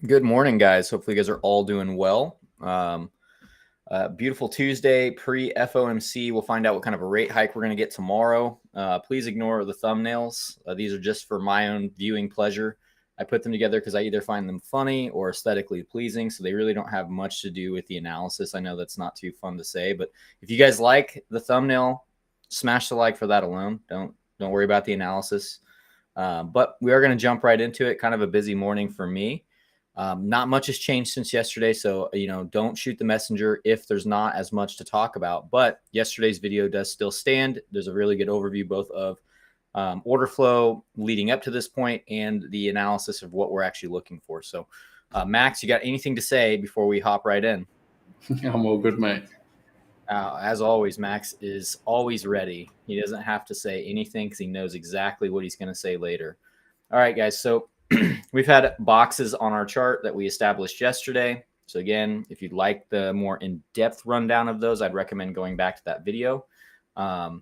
Good morning, guys. Hopefully, you guys are all doing well. Beautiful Tuesday, pre-FOMC. We'll find out what kind of a rate hike we're going to get tomorrow. Please ignore the thumbnails. These are just for my own viewing pleasure. I put them together because I either find them funny or aesthetically pleasing, so they really don't have much to do with the analysis. I know that's not too fun to say, but if you guys like the thumbnail, smash the like for that alone. Don't worry about the analysis. But we are going to jump right into it. Kind of a busy morning for me. Not much has changed since yesterday, so don't shoot the messenger if there's not as much to talk about. But yesterday's video does still stand. There's a really good overview both of order flow leading up to this point and the analysis of what we're actually looking for. So, Max, you got anything to say before we hop right in? I'm all good, mate. As always, Max is always ready. He doesn't have to say anything because he knows exactly what he's going to say later. All right, guys. So we've had boxes on our chart that we established yesterday. So again, if you'd like the more in-depth rundown of those, I'd recommend going back to that video. But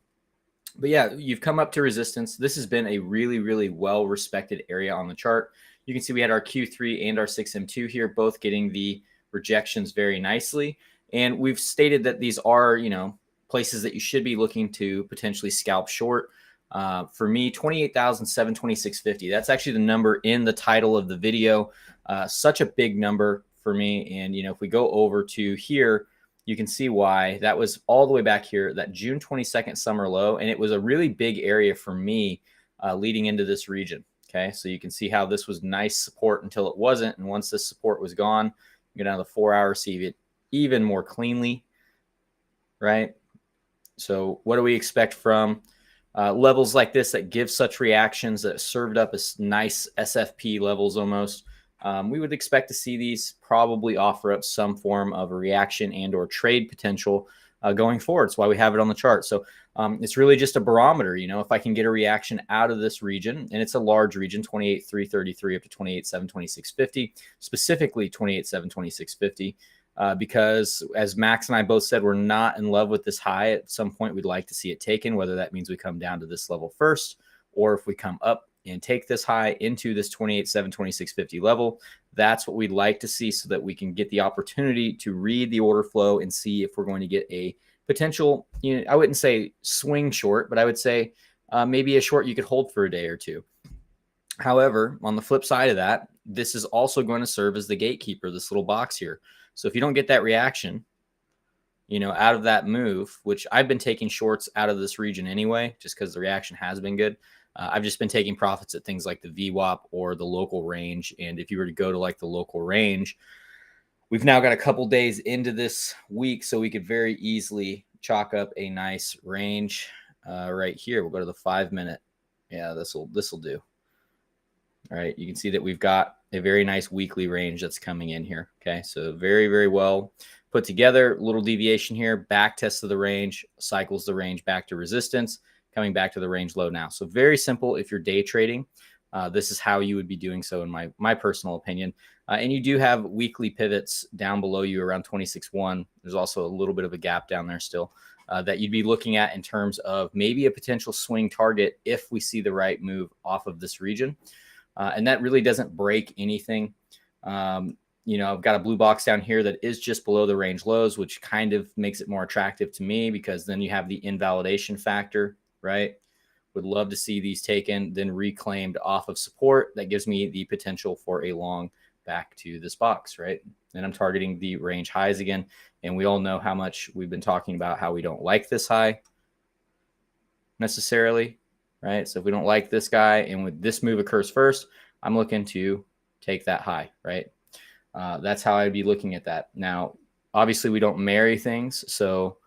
yeah, you've come up to resistance. This has been a really, really well-respected area on the chart. You can see we had our Q3 and our 6M2 here, both getting the rejections very nicely. And we've stated that these are, places that you should be looking to potentially scalp short. For me, 28,726.50. That's actually the number in the title of the video. Such a big number for me. And, if we go over to here, you can see why that was all the way back here, that June 22nd summer low. And it was a really big area for me leading into this region. Okay, so you can see how this was nice support until it wasn't. And once this support was gone, you go down to the 4 hour, see it even more cleanly, right? So what do we expect from levels like this that give such reactions that served up as nice SFP levels almost? We would expect to see these probably offer up some form of a reaction and or trade potential going forward. That's why we have it on the chart. So it's really just a barometer. If I can get a reaction out of this region, and it's a large region, 28,333 up to 28,726.50, specifically 28,726.50. Because as Max and I both said, we're not in love with this high. At some point, we'd like to see it taken, whether that means we come down to this level first, or if we come up and take this high into this 28,726.50 level. That's what we'd like to see so that we can get the opportunity to read the order flow and see if we're going to get a potential, I wouldn't say swing short, but I would say maybe a short you could hold for a day or two. However, on the flip side of that, this is also going to serve as the gatekeeper, this little box here. So if you don't get that reaction, out of that move, which I've been taking shorts out of this region anyway, just because the reaction has been good. I've just been taking profits at things like the VWAP or the local range. And if you were to go to like the local range, we've now got a couple days into this week, so we could very easily chalk up a nice range right here. We'll go to the 5 minute. Yeah, this will do. All right, you can see that we've got a very nice weekly range that's coming in here. Okay, so very, very well put together. Little deviation here, back test of the range, cycles the range back to resistance, coming back to the range low now. So very simple if you're day trading. This is how you would be doing so in my personal opinion. And you do have weekly pivots down below you around 26.1. There's also a little bit of a gap down there still that you'd be looking at in terms of maybe a potential swing target if we see the right move off of this region. And that really doesn't break anything. I've got a blue box down here that is just below the range lows, which kind of makes it more attractive to me because then you have the invalidation factor, right? Would love to see these taken, then reclaimed off of support. That gives me the potential for a long back to this box, right? And I'm targeting the range highs again. And we all know how much we've been talking about how we don't like this high necessarily. Right. So if we don't like this guy and when this move occurs first, I'm looking to take that high. Right. That's how I'd be looking at that. Now, obviously, we don't marry things. So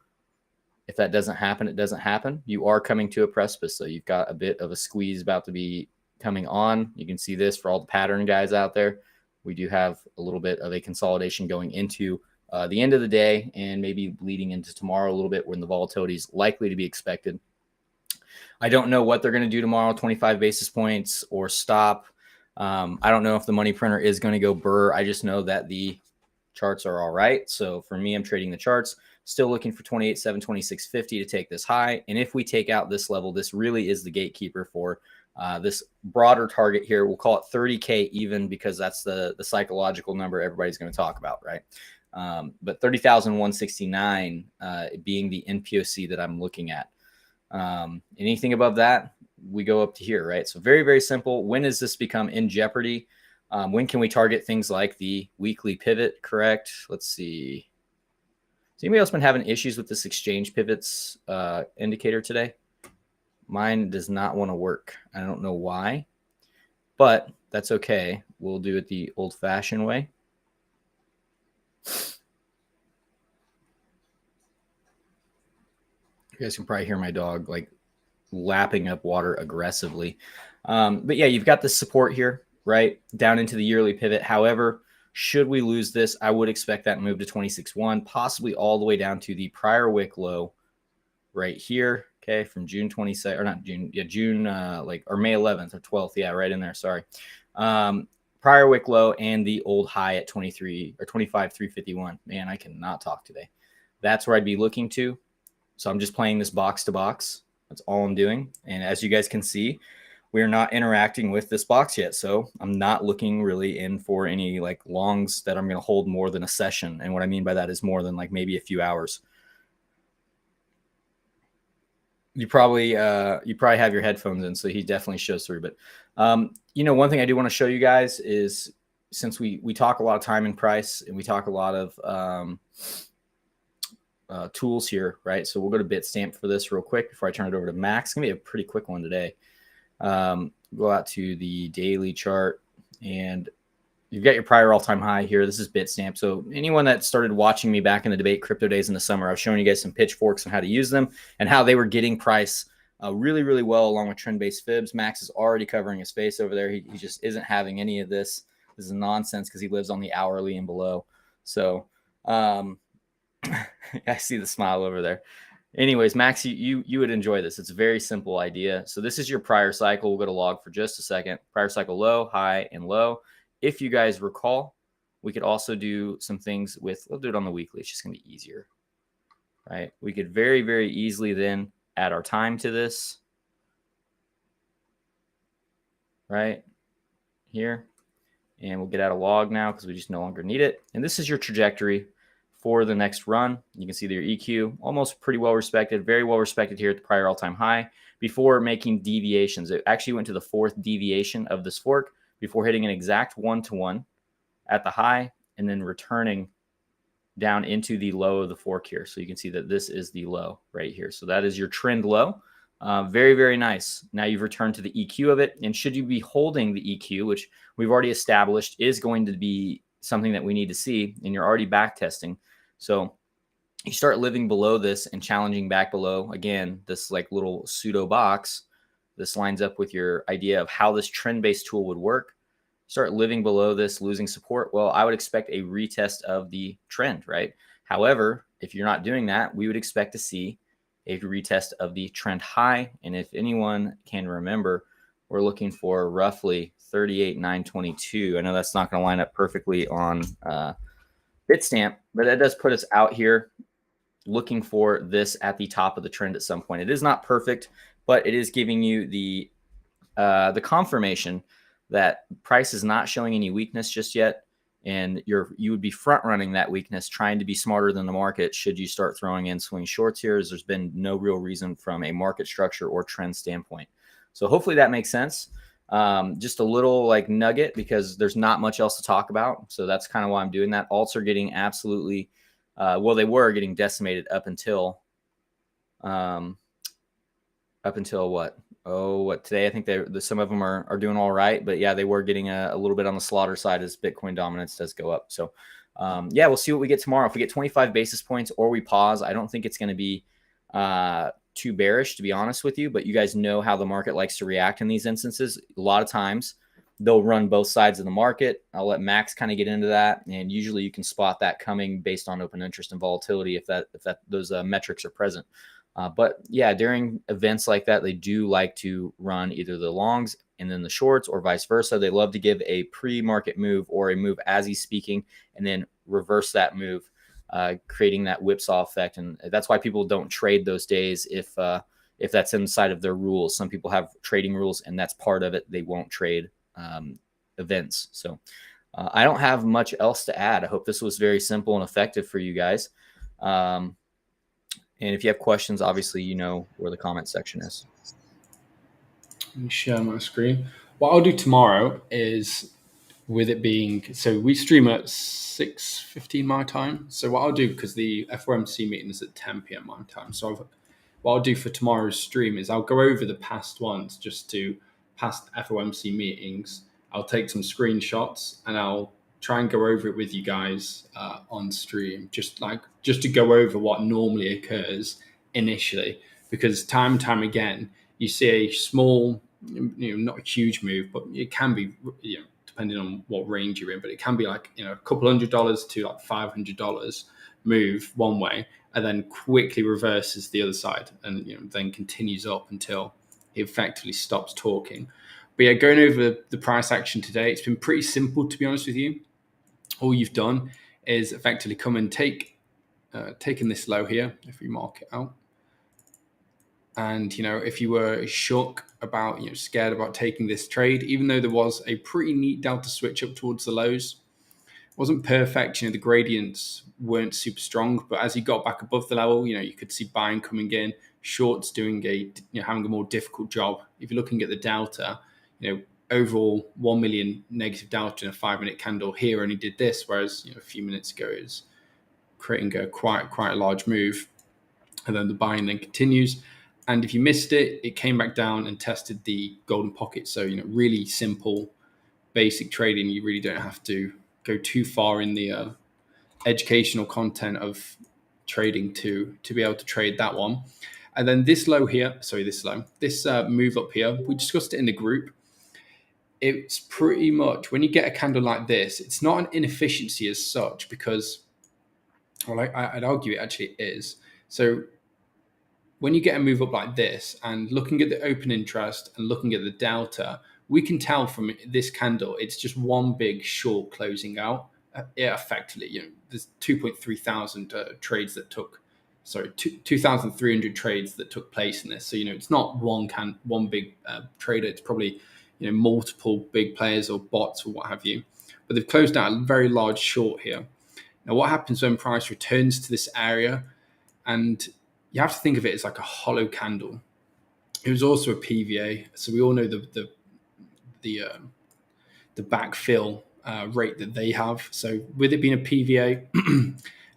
if that doesn't happen, it doesn't happen. You are coming to a precipice. So you've got a bit of a squeeze about to be coming on. You can see this for all the pattern guys out there. We do have a little bit of a consolidation going into the end of the day and maybe leading into tomorrow a little bit when the volatility is likely to be expected. I don't know what they're going to do tomorrow, 25 basis points or stop. I don't know if the money printer is going to go burr. I just know that the charts are all right. So for me, I'm trading the charts, still looking for 28,726.50 to take this high. And if we take out this level, this really is the gatekeeper for This broader target here, we'll call it 30K even, because that's the psychological number everybody's going to talk about, right? But 30,169 being the NPOC that I'm looking at. Anything above that, we go up to here, right? So very, very simple. When does this become in jeopardy? When can we target things like the weekly pivot, correct? Let's see. Has anybody else been having issues with this exchange pivots indicator today? Mine does not want to work. I don't know why, but that's okay. We'll do it the old-fashioned way. You guys can probably hear my dog like lapping up water aggressively. But yeah, you've got the support here, right? Down into the yearly pivot. However, should we lose this, I would expect that move to 26.1, possibly all the way down to the prior wick low right here. Okay, from June 22nd, or not June, yeah, June, or May 11th or 12th. Yeah, right in there. Sorry. Prior wick low and the old high at 25,351. Man, I cannot talk today. That's where I'd be looking to. So I'm just playing this box to box. That's all I'm doing. And as you guys can see, we're not interacting with this box yet. So I'm not looking really in for any like longs that I'm going to hold more than a session. And what I mean by that is more than like maybe a few hours. You probably have your headphones in, so he definitely shows through. But one thing I do want to show you guys is, since we talk a lot of time and price, and we talk a lot of tools here, right? So we'll go to Bitstamp for this real quick before I turn it over to Max. It's gonna be a pretty quick one today. Go out to the daily chart, and you've got your prior all-time high here. This is Bitstamp. So anyone that started watching me back in the debate crypto days in the summer, I was showing you guys some pitchforks on how to use them and how they were getting price really, really well along with trend-based fibs. Max is already covering his face over there. He just isn't having any of this. This is nonsense because he lives on the hourly and below. So I see the smile over there. Anyways, Max, you would enjoy this. It's a very simple idea. So this is your prior cycle. We'll go to log for just a second. Prior cycle low, high, and low. If you guys recall, we could also do some things with, we'll do it on the weekly. It's just going to be easier, right? We could very, very easily then add our time to this, right here. And we'll get out of log now because we just no longer need it. And this is your trajectory for the next run. You can see their EQ, almost pretty well respected, very well respected here at the prior all-time high before making deviations. It actually went to the fourth deviation of this fork before hitting an exact 1-to-1 at the high and then returning down into the low of the fork here. So you can see that this is the low right here. So that is your trend low. Very, very nice. Now you've returned to the EQ of it. And should you be holding the EQ, which we've already established is going to be something that we need to see, and you're already back testing. So you start living below this and challenging back below. Again, this like little pseudo box. This lines up with your idea of how this trend-based tool would work. Start living below this, losing support. Well, I would expect a retest of the trend, right? However, if you're not doing that, we would expect to see a retest of the trend high. And if anyone can remember, we're looking for roughly 38,922. I know that's not going to line up perfectly on Bitstamp, but that does put us out here looking for this at the top of the trend at some point. It is not perfect, but it is giving you the confirmation that price is not showing any weakness just yet, and you would be front running that weakness, trying to be smarter than the market should you start throwing in swing shorts here, as there's been no real reason from a market structure or trend standpoint. So hopefully that makes sense. Just a little like nugget because there's not much else to talk about. So that's kind of why I'm doing that. Alts are getting absolutely, well, they were getting decimated up until what? Oh, what today? I think some of them are doing all right, but yeah, they were getting a little bit on the slaughter side as Bitcoin dominance does go up. So yeah, we'll see what we get tomorrow. If we get 25 basis points or we pause, I don't think it's going to be too bearish, to be honest with you, but you guys know how the market likes to react in these instances. A lot of times they'll run both sides of the market. I'll let Max kind of get into that. And usually you can spot that coming based on open interest and volatility if those metrics are present. But yeah, during events like that, they do like to run either the longs and then the shorts or vice versa. They love to give a pre-market move or a move as he's speaking and then reverse that move, creating that whipsaw effect. And that's why people don't trade those days if if that's inside of their rules. Some people have trading rules, and that's part of it. They won't trade events. So I don't have much else to add. I hope this was very simple and effective for you guys. And if you have questions, obviously you know where the comment section is. Let me share my screen. What I'll do tomorrow is, with it being, so we stream at 6:15 my time. So what I'll do, because the FOMC meeting is at 10 p.m. my time, so what I'll do for tomorrow's stream is I'll go over the past ones, just to past FOMC meetings. I'll take some screenshots and I'll try and go over it with you guys on stream, just to go over what normally occurs initially, because time and time again you see a small, not a huge move, but it can be, depending on what range you're in, but it can be like, a couple $100 to like $500 move one way, and then quickly reverses the other side, and then continues up until it effectively stops talking. But yeah, going over the price action today, it's been pretty simple, to be honest with you. All you've done is effectively come and taken this low here, if we mark it out. And, if you were shook about, scared about taking this trade, even though there was a pretty neat delta switch up towards the lows, it wasn't perfect. The gradients weren't super strong, but as you got back above the level, you could see buying coming in, shorts doing having a more difficult job. If you're looking at the delta, overall 1 million negative delta in a 5-minute candle here only did this, whereas a few minutes ago is creating a quite a large move, and then the buying then continues. And if you missed it, it came back down and tested the golden pocket. So, really simple, basic trading. You really don't have to go too far in the educational content of trading to be able to trade that one. And then this move up here, we discussed it in the group. It's pretty much, when you get a candle like this, it's not an inefficiency as such, because, well, I'd argue it actually is. So when you get a move up like this, and looking at the open interest and looking at the delta, we can tell from this candle, it's just one big short closing out. Effectively, there's 2,300 trades that took, 2,300 trades that took place in this. So, it's not one big trader. It's probably, multiple big players or bots or what have you. But they've closed out a very large short here. Now, what happens when price returns to this area? And you have to think of it as like a hollow candle. It was also a PVA, so we all know the backfill rate that they have. So with it being a PVA,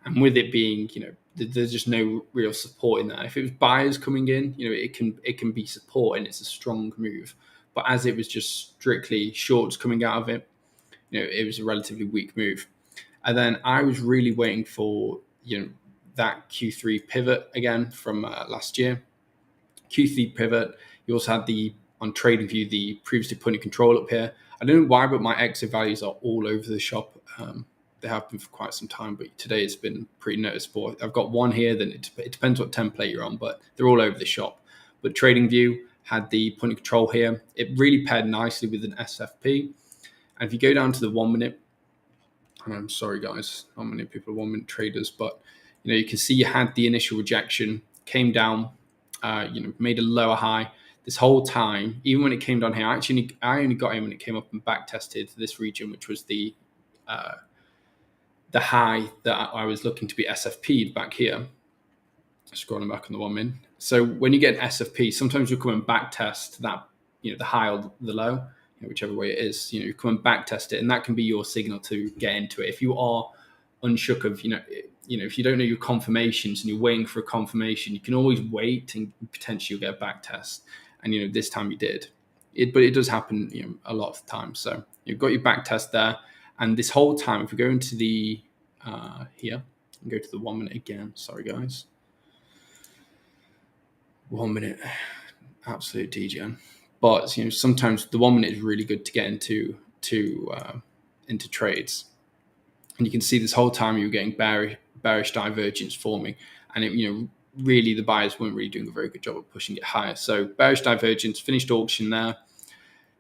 and with it being, there's just no real support in that. If it was buyers coming in, it can be support and it's a strong move. But as it was just strictly shorts coming out of it, it was a relatively weak move. And then I was really waiting for, that Q3 pivot again from last year. Q3 pivot. You also had on TradingView, the previously point of control up here. I don't know why, but my exit values are all over the shop. They have been for quite some time, but today it's been pretty noticeable. I've got one here, then it depends what template you're on, but they're all over the shop. But TradingView had the point of control here. It really paired nicely with an SFP. And if you go down to the 1 minute, and I'm sorry guys, not many people are 1 minute traders, but you can see you had the initial rejection, came down, made a lower high. This whole time, even when it came down here, I only got in when it came up and back tested this region, which was the high that I was looking to be SFP'd back here. Scrolling back on the 1 minute. So when you get an SFP, sometimes you come and back test that, the high or the low, whichever way it is. You come and back test it, and that can be your signal to get into it. If you are unshook of, if you don't know your confirmations and you're waiting for a confirmation, you can always wait and potentially you'll get a back test. And, this time you did. But it does happen, a lot of the time. So you've got your back test there. And this whole time, if we go into the, here, and go to the 1 minute again. Sorry, guys. 1 minute, absolute degen. But, sometimes the 1 minute is really good to get into trades. And you can see this whole time you were getting bearish divergence forming, and it, really the buyers weren't really doing a very good job of pushing it higher. So bearish divergence, finished auction there,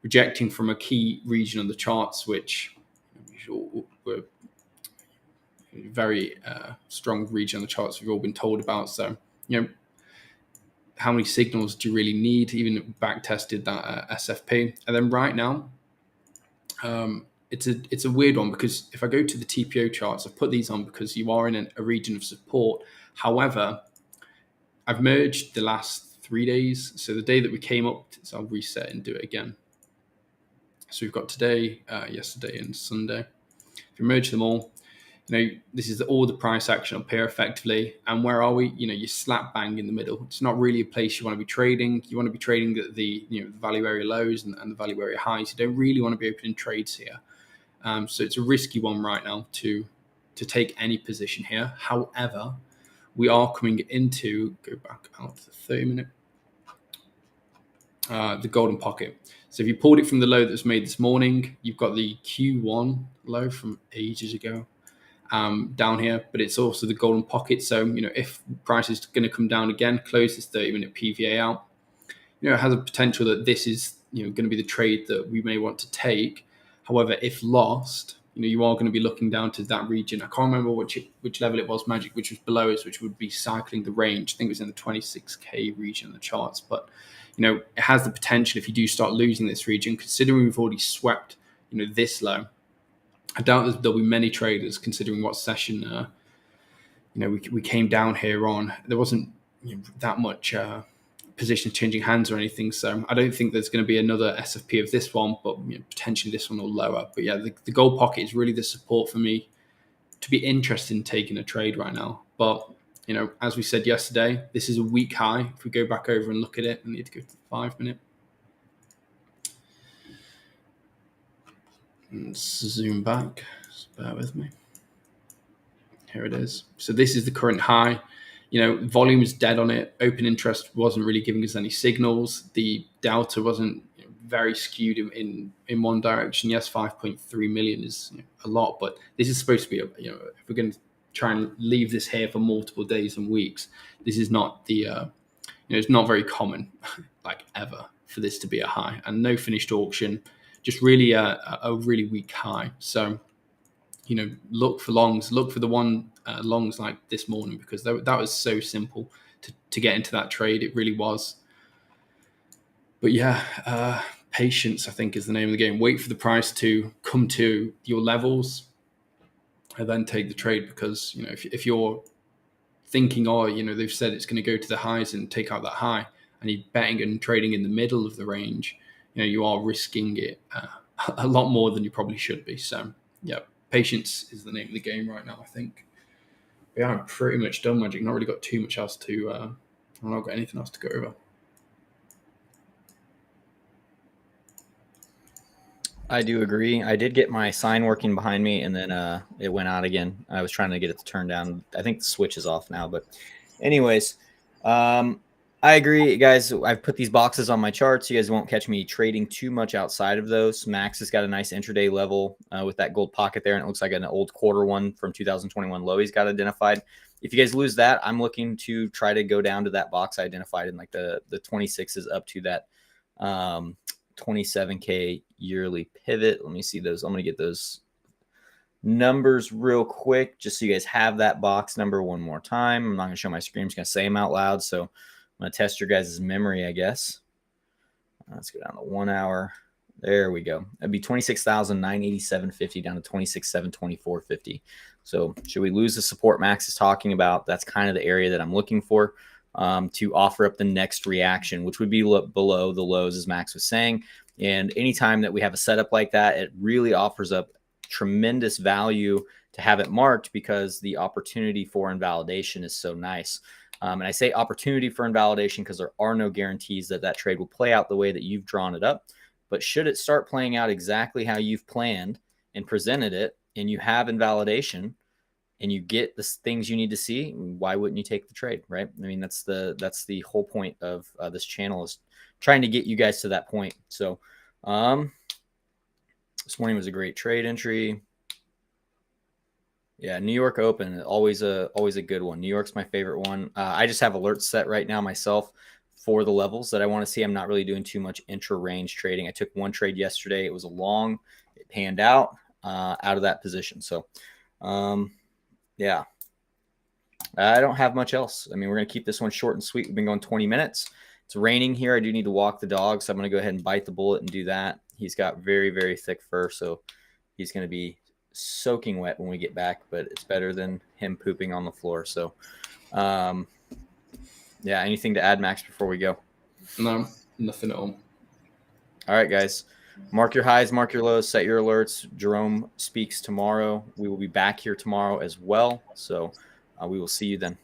rejecting from a key region on the charts, which were very strong region on the charts we've all been told about. So how many signals do you really need? Even back tested that SFP. And then right now, it's a weird one, because if I go to the TPO charts, I've put these on because you are in a region of support. However, I've merged the last 3 days. So the day that we came up, so I'll reset and do it again. So we've got today, yesterday, and Sunday. If you merge them all, this is all the price action up here effectively. And where are we? You slap bang in the middle. It's not really a place you want to be trading. You want to be trading at the value area lows and the value area highs. You don't really want to be opening trades here. So it's a risky one right now to take any position here. However, we are coming into, go back out to the 30-minute, the golden pocket. So if you pulled it from the low that was made this morning, you've got the Q1 low from ages ago down here, but it's also the golden pocket. So, if price is going to come down again, close this 30-minute PVA out, it has a potential that this is, going to be the trade that we may want to take. However, if lost, you are going to be looking down to that region. I can't remember which level it was, Magic, which was below us, which would be cycling the range. I think it was in the 26K region in the charts. But, it has the potential, if you do start losing this region, considering we've already swept, this low. I doubt there'll be many traders, considering what session, we came down here on. There wasn't that much position changing hands or anything. So I don't think there's going to be another SFP of this one, but potentially this one or lower. But yeah, the gold pocket is really the support for me to be interested in taking a trade right now. But, as we said yesterday, this is a weak high. If we go back over and look at it, I need to go to the 5-minute. And zoom back. Just bear with me. Here it is. So this is the current high. Volume is dead on it. Open interest wasn't really giving us any signals. The delta wasn't very skewed in one direction. Yes, 5.3 million is a lot, but this is supposed to be if we're going to try and leave this here for multiple days and weeks, this is not the it's not very common, like ever, for this to be a high. And no finished auction, just really a really weak high. So look for longs, look for the one longs like this morning, because that was so simple to get into that trade. It really was. But yeah, patience, I think, is the name of the game. Wait for the price to come to your levels and then take the trade, because if you're thinking, they've said it's going to go to the highs and take out that high, and you're betting and trading in the middle of the range, you are risking it a lot more than you probably should be. So yeah, patience is the name of the game right now, I think. But yeah, I'm pretty much done, Magic. Not really got too much else to. I've not got anything else to go over. I do agree. I did get my sign working behind me, and then it went out again. I was trying to get it to turn down. I think the switch is off now. But anyways, I agree, guys. I've put these boxes on my charts. You guys won't catch me trading too much outside of those. Max has got a nice intraday level with that gold pocket there, and it looks like an old quarter one from 2021 low he's got identified. If you guys lose that, I'm looking to try to go down to that box I identified in like the 26s up to that 27K yearly pivot. Let me see those. I'm going to get those numbers real quick just so you guys have that box number one more time. I'm not going to show my screen. I'm just going to say them out loud. So I'm going to test your guys' memory, I guess. Let's go down to 1 hour. There we go. That'd be 26,987.50 down to 26,724.50. So should we lose the support Max is talking about? That's kind of the area that I'm looking for to offer up the next reaction, which would be below the lows, as Max was saying. And anytime that we have a setup like that, it really offers up tremendous value to have it marked, because the opportunity for invalidation is so nice. And I say opportunity for invalidation because there are no guarantees that that trade will play out the way that you've drawn it up. But should it start playing out exactly how you've planned and presented it, and you have invalidation, and you get the things you need to see, why wouldn't you take the trade, right? I mean, that's the whole point of this channel, is trying to get you guys to that point. So this morning was a great trade entry. Yeah, New York Open, always a good one. New York's my favorite one. I just have alerts set right now myself for the levels that I want to see. I'm not really doing too much intra-range trading. I took one trade yesterday. It was a long. It panned out of that position. So, yeah. I don't have much else. I mean, we're going to keep this one short and sweet. We've been going 20 minutes. It's raining here. I do need to walk the dog, so I'm going to go ahead and bite the bullet and do that. He's got very, very thick fur, so he's going to be soaking wet when we get back, but it's better than him pooping on the floor. So, yeah, anything to add, Max, before we go? No, nothing at all. All right, guys. Mark your highs, mark your lows, set your alerts. Jerome speaks tomorrow. We will be back here tomorrow as well. So we will see you then.